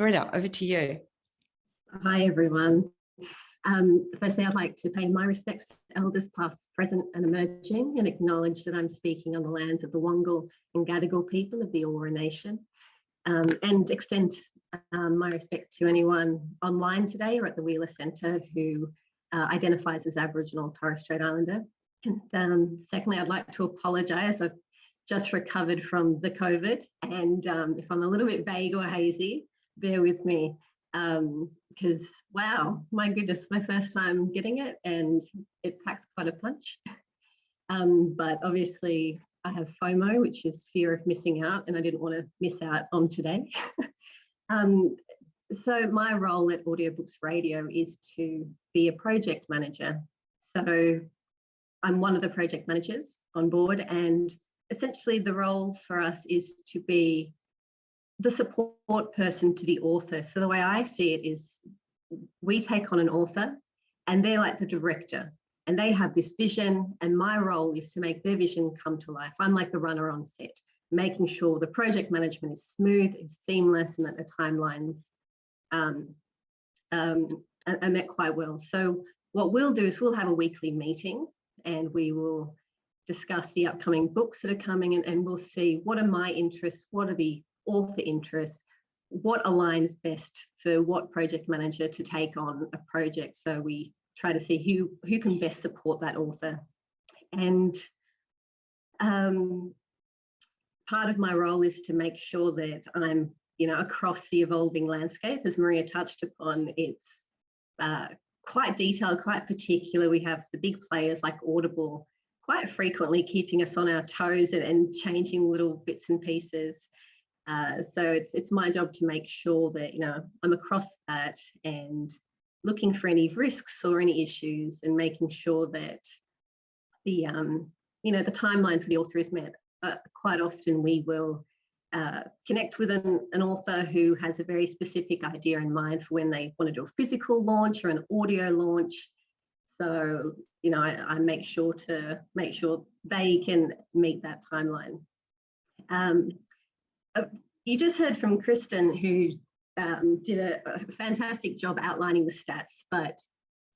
Loretta, over to you. Hi, everyone. Firstly, I'd like to pay my respects to elders past, present and emerging, and acknowledge that I'm speaking on the lands of the Wangal and Gadigal people of the Eora Nation, and extend my respect to anyone online today or at the Wheeler Centre who identifies as Aboriginal or Torres Strait Islander. And secondly, I'd like to apologise. I've just recovered from the COVID, and if I'm a little bit vague or hazy, bear with me, because wow, my goodness, my first time getting it and it packs quite a punch. But obviously I have FOMO, which is fear of missing out, and I didn't want to miss out on today. So my role at Audiobooksradio is to be a project manager. So I'm one of the project managers on board, and essentially the role for us is to be the support person to the author. So the way I see it is we take on an author and they're like the director, and they have this vision, and my role is to make their vision come to life. I'm like the runner on set, making sure the project management is smooth, is seamless, and that the timelines are met quite well. So what we'll do is we'll have a weekly meeting, and we will discuss the upcoming books that are coming, and we'll see what are my interests, what are the author interests, what aligns best for what project manager to take on a project. So we try to see who can best support that author. And part of my role is to make sure that I'm, across the evolving landscape. As Maria touched upon, it's quite detailed, quite particular. We have the big players like Audible quite frequently keeping us on our toes and changing little bits and pieces. So it's my job to make sure that, I'm across that and looking for any risks or any issues, and making sure that the, the timeline for the author is met. Quite often we will connect with an author who has a very specific idea in mind for when they want to do a physical launch or an audio launch. So, I make sure they can meet that timeline. You just heard from Kristen, who did a fantastic job outlining the stats, but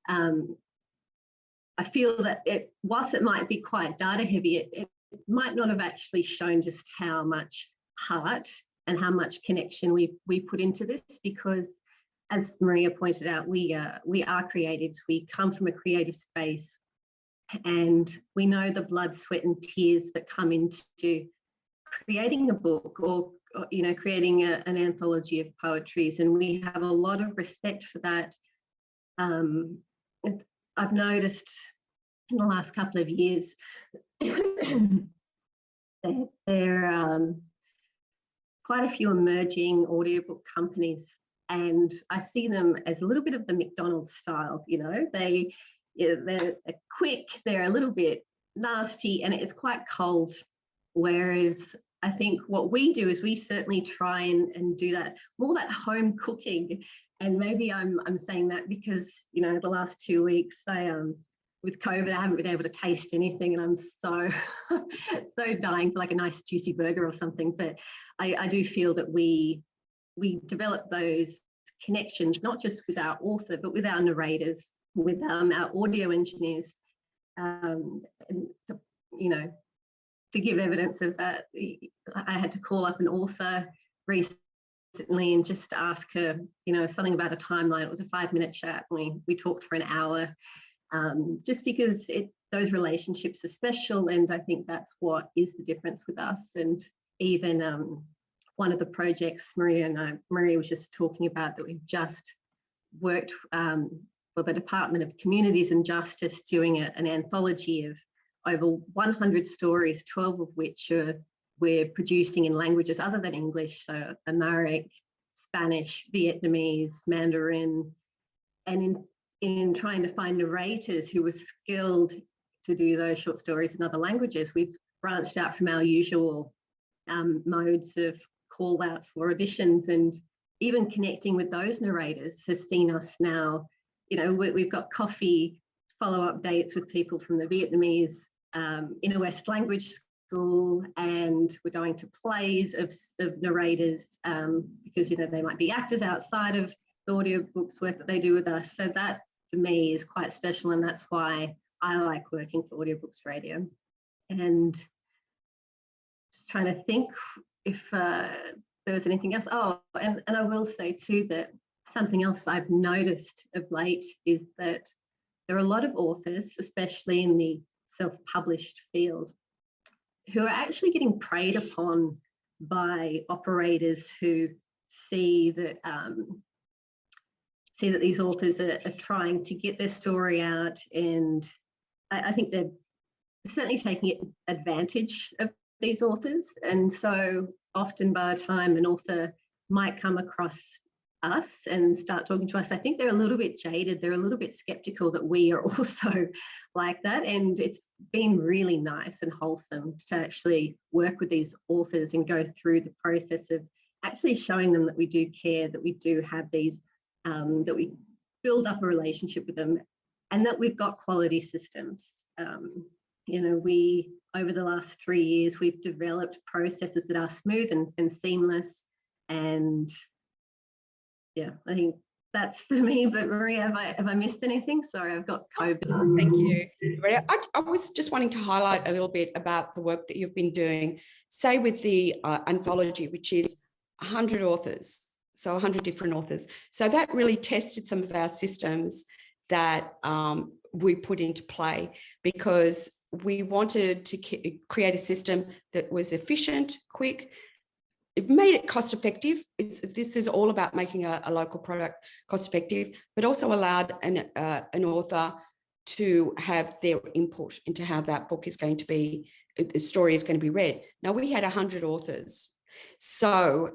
I feel that whilst it might be quite data heavy, it might not have actually shown just how much heart and how much connection we put into this, because as Maria pointed out, we are creatives. We come from a creative space, and we know the blood, sweat and tears that come into creating a book or creating an anthology of poetries, and we have a lot of respect for that. I've noticed in the last couple of years that there are quite a few emerging audiobook companies, and I see them as a little bit of the McDonald's style. They're quick, they're a little bit nasty, and it's quite cold. Whereas I think what we do is we certainly try and do that home cooking. And maybe I'm saying that because the last 2 weeks with COVID, I haven't been able to taste anything, and I'm so dying for like a nice juicy burger or something. But I do feel that we develop those connections, not just with our author, but with our narrators, with our audio engineers, and to give evidence of that. I had to call up an author recently and just ask her, something about a timeline. It was a 5-minute chat. We talked for an hour, just because those relationships are special, and I think that's what is the difference with us. And even one of the projects Maria was just talking about, that we've just worked for the Department of Communities and Justice, doing an anthology of over 100 stories, 12 of which we're producing in languages other than English, so Amharic, Spanish, Vietnamese, Mandarin, and in trying to find narrators who were skilled to do those short stories in other languages, we've branched out from our usual modes of call outs for auditions, and even connecting with those narrators has seen us now, we've got coffee follow-up dates with people from the Vietnamese Inner West language school, and we're going to plays of narrators, because, you know, they might be actors outside of the audiobooks work that they do with us. So that for me is quite special, and that's why I like working for Audiobooksradio. And just trying to think if there was anything else. Oh, and I will say too that something else I've noticed of late is that there are a lot of authors, especially in the self-published field, who are actually getting preyed upon by operators who see that these authors are trying to get their story out, and I think they're certainly taking advantage of these authors. And so often by the time an author might come across us and start talking to us, I think they're a little bit jaded, they're a little bit skeptical that we are also like that. And it's been really nice and wholesome to actually work with these authors and go through the process of actually showing them that we do care, that we do have these, that we build up a relationship with them, and that we've got quality systems. You know, over the last 3 years, we've developed processes that are smooth and seamless. And yeah, I think that's for me. But Maria, have I missed anything? Sorry, I've got COVID. Thank you, Loretta. I was just wanting to highlight a little bit about the work that you've been doing, say with the anthology, which is 100 authors, so 100 different authors. So that really tested some of our systems that we put into play, because we wanted to create a system that was efficient, quick. It made it cost effective. This is all about making a local product cost effective, but also allowed an author to have their input into how that book is going to be, the story is going to be read. Now, we had 100 authors. So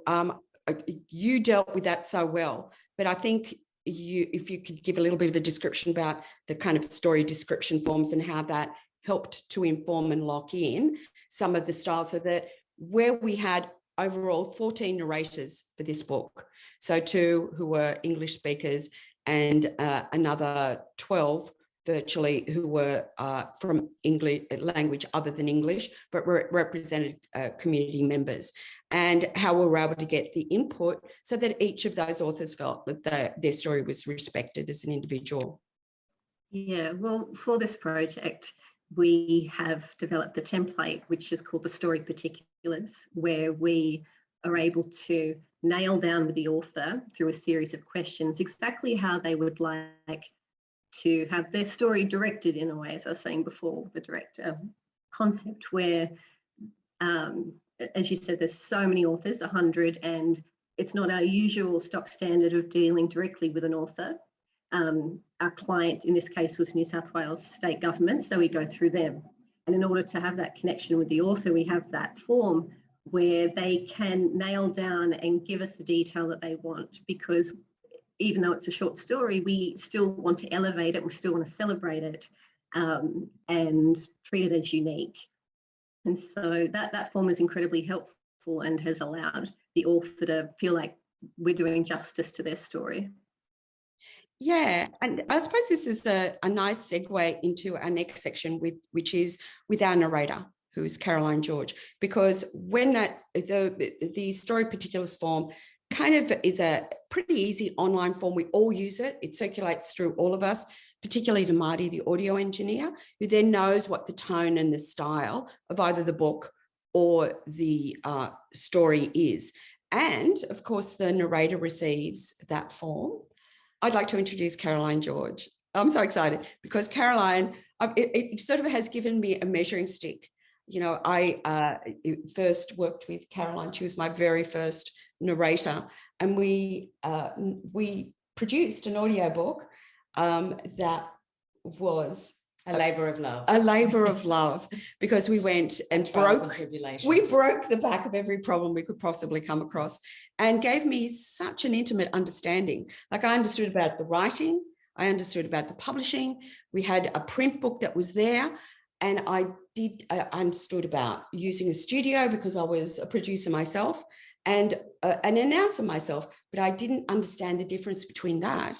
you dealt with that so well, but I think if you could give a little bit of a description about the kind of story description forms and how that helped to inform and lock in some of the styles, so that where we had overall 14 narrators for this book, so 2 who were English speakers and another 12 virtually who were from English language other than English, but represented community members, and how we were able to get the input so that each of those authors felt that their story was respected as an individual. Yeah, well, for this project, we have developed the template, which is called the story particulars, where we are able to nail down with the author through a series of questions exactly how they would like to have their story directed, in a way, as I was saying before, the director concept, where, as you said, there's so many authors, 100, and it's not our usual stock standard of dealing directly with an author. Our client in this case was New South Wales state government, so we go through them. And in order to have that connection with the author, we have that form where they can nail down and give us the detail that they want, because even though it's a short story, we still want to elevate it, we still want to celebrate it, and treat it as unique. And so that form is incredibly helpful and has allowed the author to feel like we're doing justice to their story. Yeah, and I suppose this is a nice segue into our next section, which is with our narrator, who is Caroline George, because when the story particulars form kind of is a pretty easy online form. We all use it. It circulates through all of us, particularly to Marty, the audio engineer, who then knows what the tone and the style of either the book or the story is. And of course, the narrator receives that form. I'd like to introduce Caroline George. I'm so excited because Caroline, it sort of has given me a measuring stick. You know, I first worked with Caroline. She was my very first narrator, and we produced an audiobook that was a labour of love. A labour of love, because we went and broke the back of every problem we could possibly come across, and gave me such an intimate understanding. Like, I understood about the writing, I understood about the publishing. We had a print book that was there, and I understood about using a studio because I was a producer myself and an announcer myself, but I didn't understand the difference between that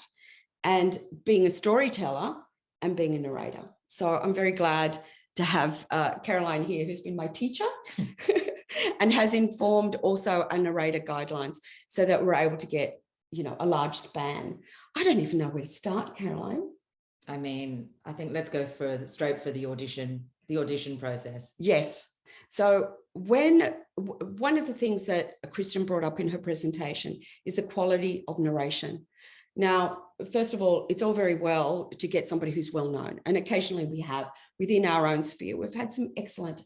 and being a storyteller and being a narrator. So I'm very glad to have Caroline here, who's been my teacher and has informed also a narrator guidelines so that we're able to get, a large span. I don't even know where to start, Caroline. I mean, I think let's go straight for the audition process. Yes. So one of the things that Kristen brought up in her presentation is the quality of narration. Now, first of all, it's all very well to get somebody who's well known, and occasionally we have within our own sphere. We've had some excellent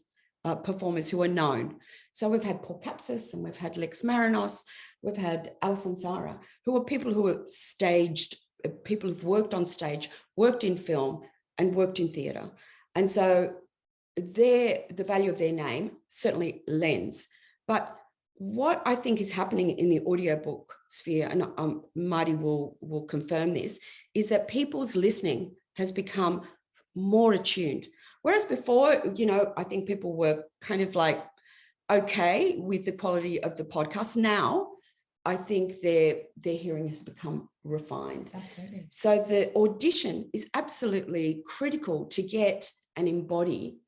performers who are known. So we've had Paul Capsis and we've had Lex Marinos, we've had Alison Sara, who are people who are staged, people who've worked on stage, worked in film and worked in theatre. And so the value of their name certainly lends. But what I think is happening in the audiobook sphere, and Marty will confirm this, is that people's listening has become more attuned. Whereas before, I think people were kind of like, okay with the quality of the podcast. Now, I think their hearing has become refined. Absolutely. So the audition is absolutely critical to get and embody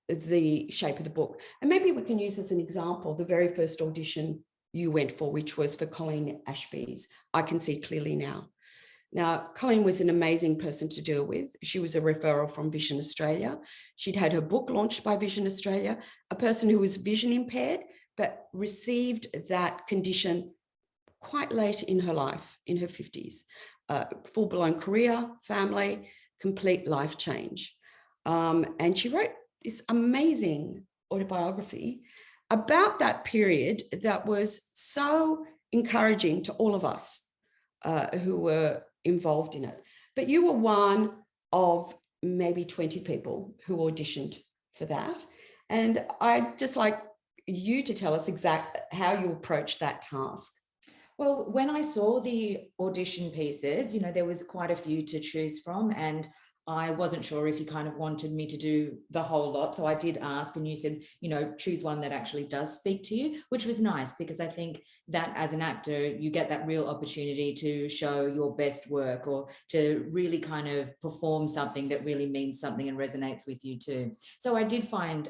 the shape of the book. And maybe we can use as an example the very first audition you went for, which was for Colleen Ashby's I Can See Clearly Now. Now, Colleen was an amazing person to deal with. She was a referral from Vision Australia. She'd had her book launched by Vision Australia, a person who was vision impaired, but received that condition quite late in her life, in her 50s. Full-blown career, family, complete life change. And she wrote this amazing autobiography about that period that was so encouraging to all of us who were involved in it. But you were one of maybe 20 people who auditioned for that. And I'd just like you to tell us exactly how you approached that task. Well, when I saw the audition pieces, there was quite a few to choose from, and I wasn't sure if you kind of wanted me to do the whole lot. So I did ask, and you said, choose one that actually does speak to you, which was nice, because I think that as an actor, you get that real opportunity to show your best work, or to really kind of perform something that really means something and resonates with you too. So I did find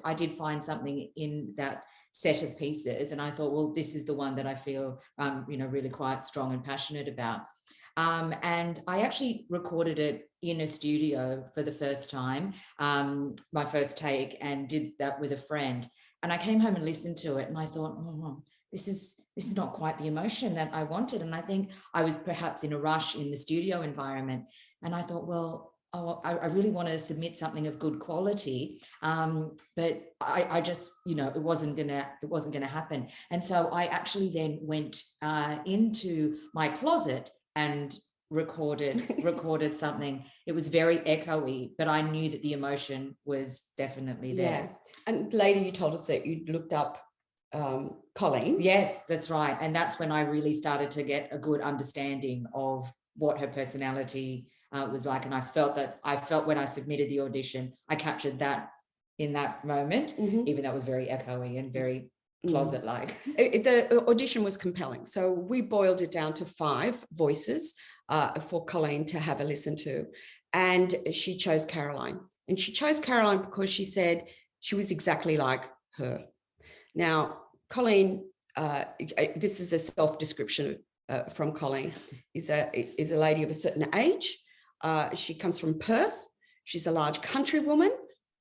something in that set of pieces, and I thought, well, this is the one that I feel, really quite strong and passionate about. And I actually recorded it in a studio for the first time, my first take, and did that with a friend. And I came home and listened to it, and I thought, oh, this is not quite the emotion that I wanted. And I think I was perhaps in a rush in the studio environment. And I thought, well, I really want to submit something of good quality, but I just, it wasn't gonna happen. And so I actually then went into my closet and recorded something. It was very echoey, but I knew that the emotion was definitely there. Yeah. And later you told us that you looked up Colleen. Yes, that's right. And that's when I really started to get a good understanding of what her personality was like. And I felt when I submitted the audition, I captured that in that moment, even though it was very echoey and very closet-like. The audition was compelling. So we boiled it down to 5 voices for Colleen to have a listen to. And she chose Caroline. And she chose Caroline because she said she was exactly like her. Now, Colleen, this is a self-description from Colleen, is a lady of a certain age. She comes from Perth. She's a large country woman,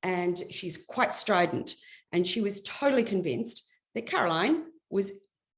and she's quite strident. And she was totally convinced that Caroline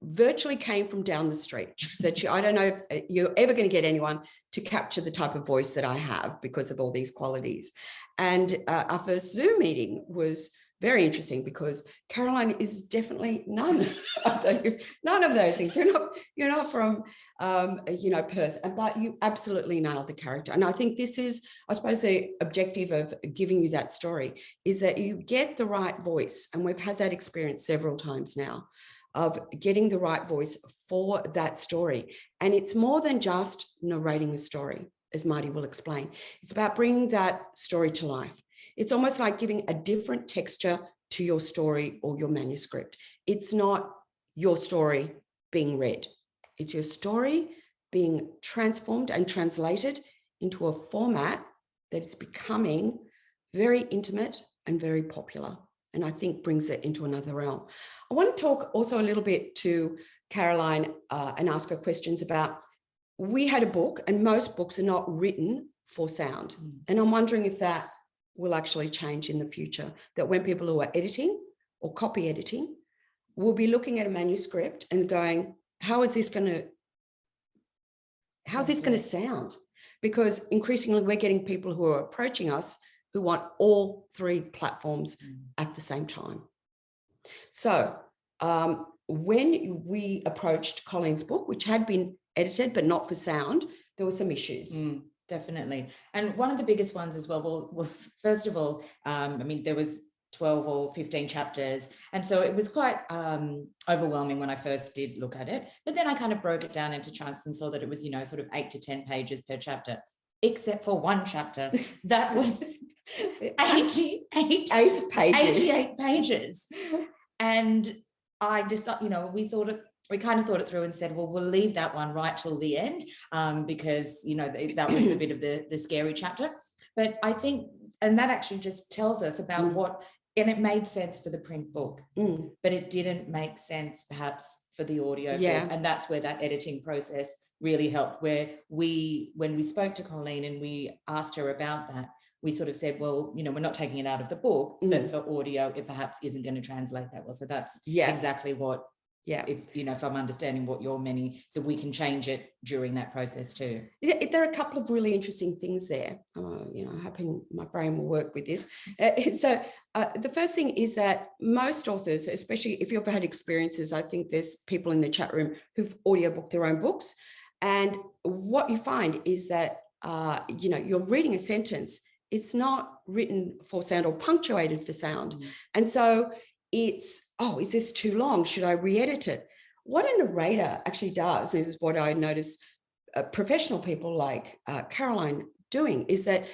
virtually came from down the street. She said, I don't know if you're ever going to get anyone to capture the type of voice that I have because of all these qualities. And our first Zoom meeting was very interesting because Caroline is definitely none of those things. You're not from Perth, but you absolutely nailed the character. And I think this is, I suppose, the objective of giving you that story is that you get the right voice. And we've had that experience several times now of getting the right voice for that story. And it's more than just narrating a story, as Marty will explain. It's about bringing that story to life. It's almost like giving a different texture to your story or your manuscript. It's not your story being read. It's your story being transformed and translated into a format that is becoming very intimate and very popular, and I think brings it into another realm. I want to talk also a little bit to Caroline and ask her questions about, we had a book, and most books are not written for sound. And I'm wondering if that will actually change in the future, that when people who are editing or copy editing will be looking at a manuscript and going, how's this going to sound? Because increasingly we're getting people who are approaching us who want all three platforms at the same time. So when we approached Colleen's book, which had been edited but not for sound, there were some issues. Definitely. And one of the biggest ones as well, first of all, I mean, there was 12 or 15 chapters. And so it was quite overwhelming when I first did look at it. But then I kind of broke it down into chunks and saw that it was, you know, sort of 8 to 10 pages per chapter, except for one chapter that was 88 pages. And I decided, you know, we kind of thought it through and said, well, we'll leave that one right till the end, because, you know, that was the bit of the scary chapter. But I think, and that actually just tells us about what, and it made sense for the print book, but it didn't make sense perhaps for the audio book. And that's where that editing process really helped, where when we spoke to Colleen and we asked her about that, we sort of said, well, you know, we're not taking it out of the book, but for audio, it perhaps isn't going to translate that well. So that's exactly what, if, you know, if I'm understanding what you're meaning, so we can change it during that process too. There are a couple of really interesting things there. You know, hoping my brain will work with this. So the first thing is that most authors, especially if you've ever had experiences, I think there's people in the chat room who've audiobooked their own books. And what you find is that, you know, you're reading a sentence, it's not written for sound or punctuated for sound. And so it's, oh, is this too long? Should I re-edit it? What a narrator actually does, is what I notice professional people like Caroline doing, is that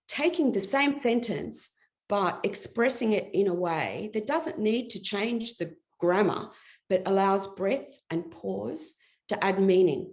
taking the same sentence, but expressing it in a way that doesn't need to change the grammar, but allows breath and pause to add meaning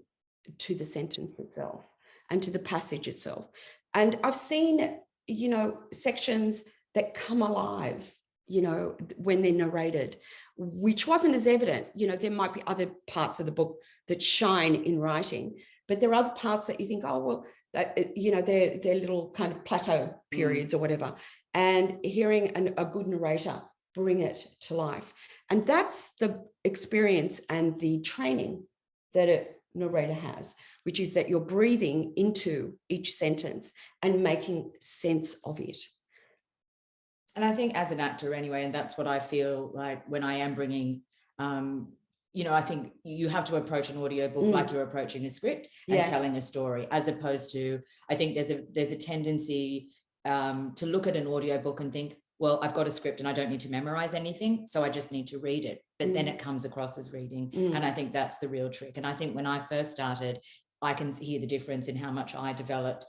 to the sentence itself and to the passage itself. And I've seen, you know, sections that come alive, you know, when they're narrated, which wasn't as evident. You know, there might be other parts of the book that shine in writing, but there are other parts that you think, oh, well, that, you know, they're little kind of plateau periods or whatever. And hearing a good narrator bring it to life. And that's the experience and the training that a narrator has, which is that you're breathing into each sentence and making sense of it. And I think as an actor anyway, and that's what I feel like when I am bringing, you know, I think you have to approach an audiobook like you're approaching a script and telling a story, as opposed to, I think there's a tendency to look at an audiobook and think, well, I've got a script and I don't need to memorize anything, so I just need to read it. But then it comes across as reading. And I think that's the real trick. And I think when I first started, I can hear the difference in how much I developed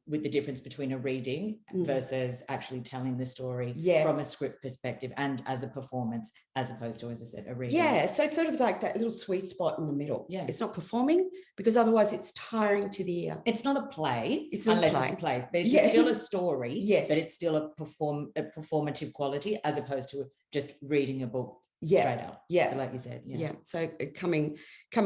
with the difference between a reading versus actually telling the story from a script perspective and as a performance, as opposed to, as I said, a reading. Yeah, so it's sort of like that little sweet spot in the middle. Yeah, it's not performing, because otherwise it's tiring to the ear. It's not a play, it's a play, but it's still a story. Yes, but it's still a performative quality, as opposed to just reading a book straight out. Yeah, so like you said, so coming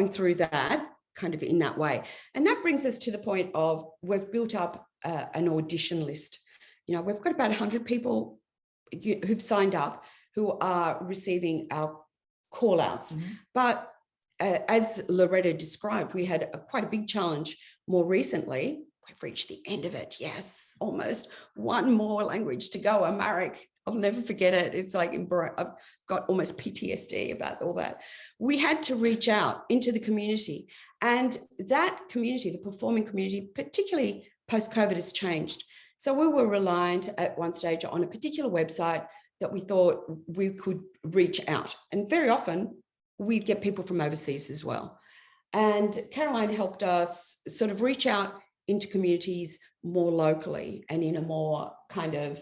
through that kind of in that way. And that brings us to the point of, we've built up an audition list. You know, we've got about 100 people who've signed up, who are receiving our call outs. But as Loretta described, we had quite a big challenge more recently. We've reached the end of it. Yes, almost one more language to go. Amharic, I'll never forget it. It's like, I've got almost PTSD about all that. We had to reach out into the community, and that community, the performing community, particularly post-COVID, has changed. So we were reliant at one stage on a particular website that we thought we could reach out. And very often we'd get people from overseas as well. And Caroline helped us sort of reach out into communities more locally and in a more kind of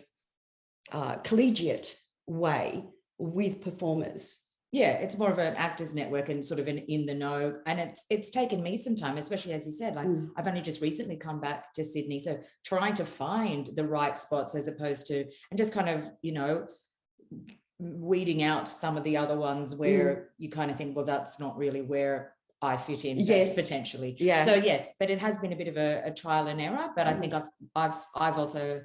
collegiate way with performers Yeah, it's more of an actors network and sort of an in the know. And it's taken me some time, especially as you said, like I've only just recently come back to Sydney. So trying to find the right spots as opposed to, and just kind of, weeding out some of the other ones where you kind of think, well, that's not really where I fit in, potentially. Yeah. So yes, but it has been a bit of a trial and error. But I think I've also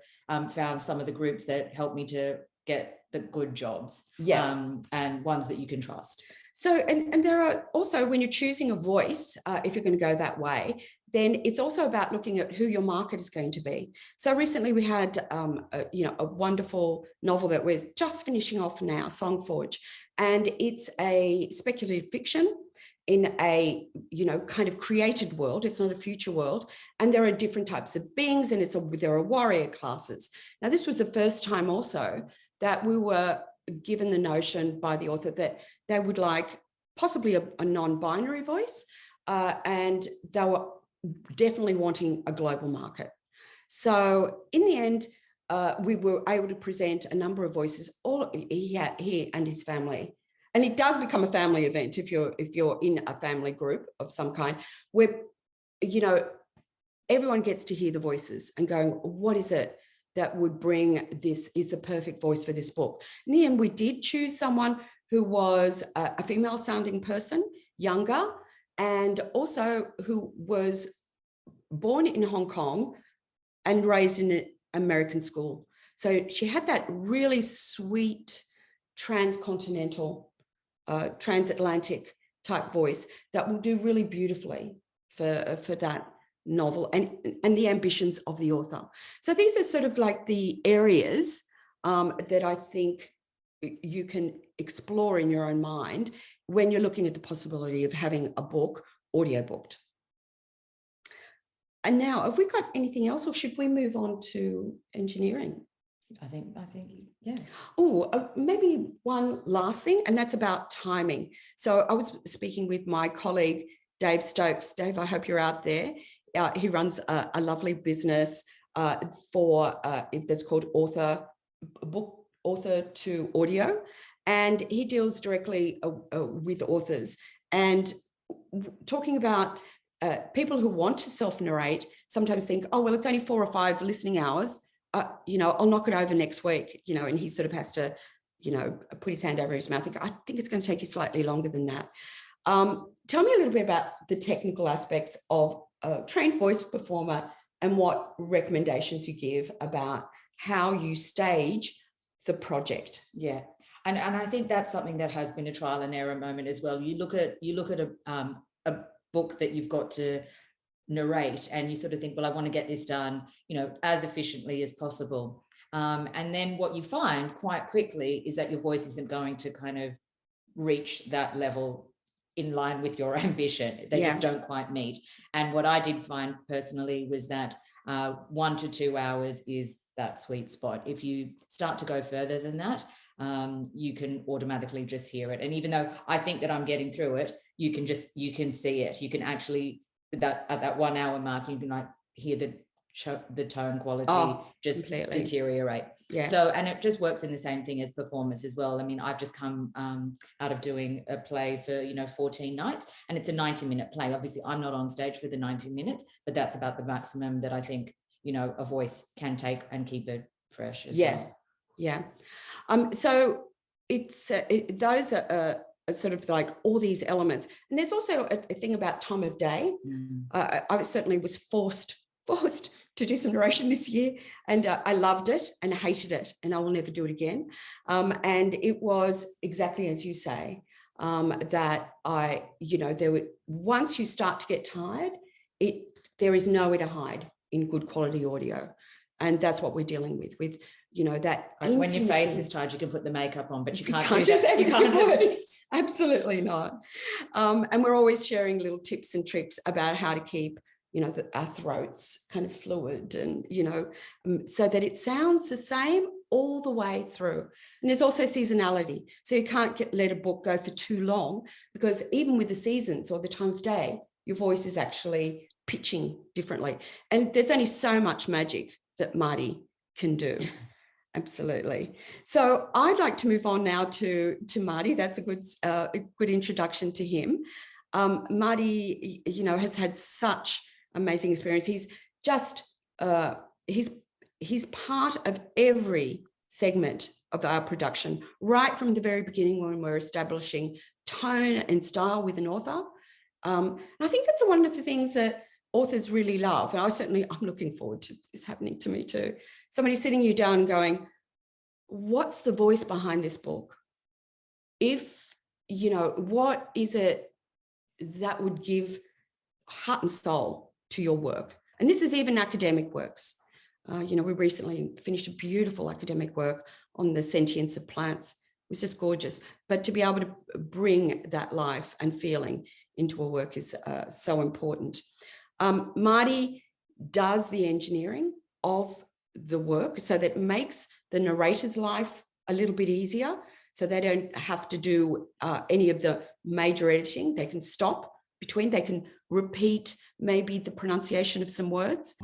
found some of the groups that help me to get the good jobs, and ones that you can trust. So, and there are also, when you're choosing a voice, if you're going to go that way, then it's also about looking at who your market is going to be. So recently we had, a wonderful novel that we're just finishing off now, Songforge, and it's a speculative fiction in a, kind of created world. It's not a future world. And there are different types of beings, and there are warrior classes. Now, this was the first time also that we were given the notion by the author that they would like possibly a non-binary voice, and they were definitely wanting a global market. So in the end, we were able to present a number of voices, all he and his family. And it does become a family event if you're in a family group of some kind, where, everyone gets to hear the voices and going, what is it that would bring this, is the perfect voice for this book? In the end, we did choose someone who was a female sounding person, younger, and also who was born in Hong Kong and raised in an American school. So she had that really sweet transcontinental, transatlantic type voice that will do really beautifully for that novel and the ambitions of the author. So these are sort of like the areas that I think you can explore in your own mind when you're looking at the possibility of having a book audiobooked. And now, have we got anything else, or should we move on to engineering? I think, yeah. Oh, maybe one last thing, and that's about timing. So I was speaking with my colleague, Dave Stokes. Dave, I hope you're out there. He runs a lovely business that's called Author to Audio, and he deals directly with authors. And talking about people who want to self-narrate sometimes think, oh, well, it's only 4 or 5 listening hours. I'll knock it over next week, and he sort of has to, put his hand over his mouth. I think it's going to take you slightly longer than that. Tell me a little bit about the technical aspects of a trained voice performer and what recommendations you give about how you stage the project. Yeah. And I think that's something that has been a trial and error moment as well. You look at a book that you've got to narrate, and you sort of think, well, I want to get this done, as efficiently as possible. And then what you find quite quickly is that your voice isn't going to kind of reach that level in line with your ambition. They just don't quite meet. And what I did find personally was that 1 to 2 hours is that sweet spot. If you start to go further than that, you can automatically just hear it. And even though I think that I'm getting through it, you can see it. You can actually, at that 1 hour mark, you can like hear the tone quality just completely deteriorate. Yeah. So, and it just works in the same thing as performance as well. I mean, I've just come out of doing a play for 14 nights, and it's a 90-minute play. Obviously, I'm not on stage for the 90 minutes, but that's about the maximum that I think a voice can take and keep it fresh as well. Yeah. So it's those are sort of like all these elements, and there's also a thing about time of day. I certainly was forced to do some narration this year, and I loved it and hated it, and I will never do it again. And it was exactly as you say, that once you start to get tired, there is nowhere to hide in good quality audio, and that's what we're dealing with that. Like when your face is tired, you can put the makeup on, but you can't do that. You can't do Absolutely not. And we're always sharing little tips and tricks about how to keep our throats kind of fluid and, so that it sounds the same all the way through. And there's also seasonality. So you can't let a book go for too long, because even with the seasons or the time of day, your voice is actually pitching differently. And there's only so much magic that Marty can do. Absolutely. So I'd like to move on now to Marty. That's a good introduction to him. Marty, has had such amazing experience. He's just he's part of every segment of our production, right from the very beginning when we're establishing tone and style with an author. And I think that's one of the things that authors really love. And I'm looking forward to this happening to me too. Somebody sitting you down and going, what's the voice behind this book? What is it that would give heart and soul to your work? And this is even academic works. We recently finished a beautiful academic work on the sentience of plants. It was just gorgeous. But to be able to bring that life and feeling into a work is so important. Marty does the engineering of the work so that it makes the narrator's life a little bit easier, so they don't have to do any of the major editing. They can stop between, they can repeat maybe the pronunciation of some words.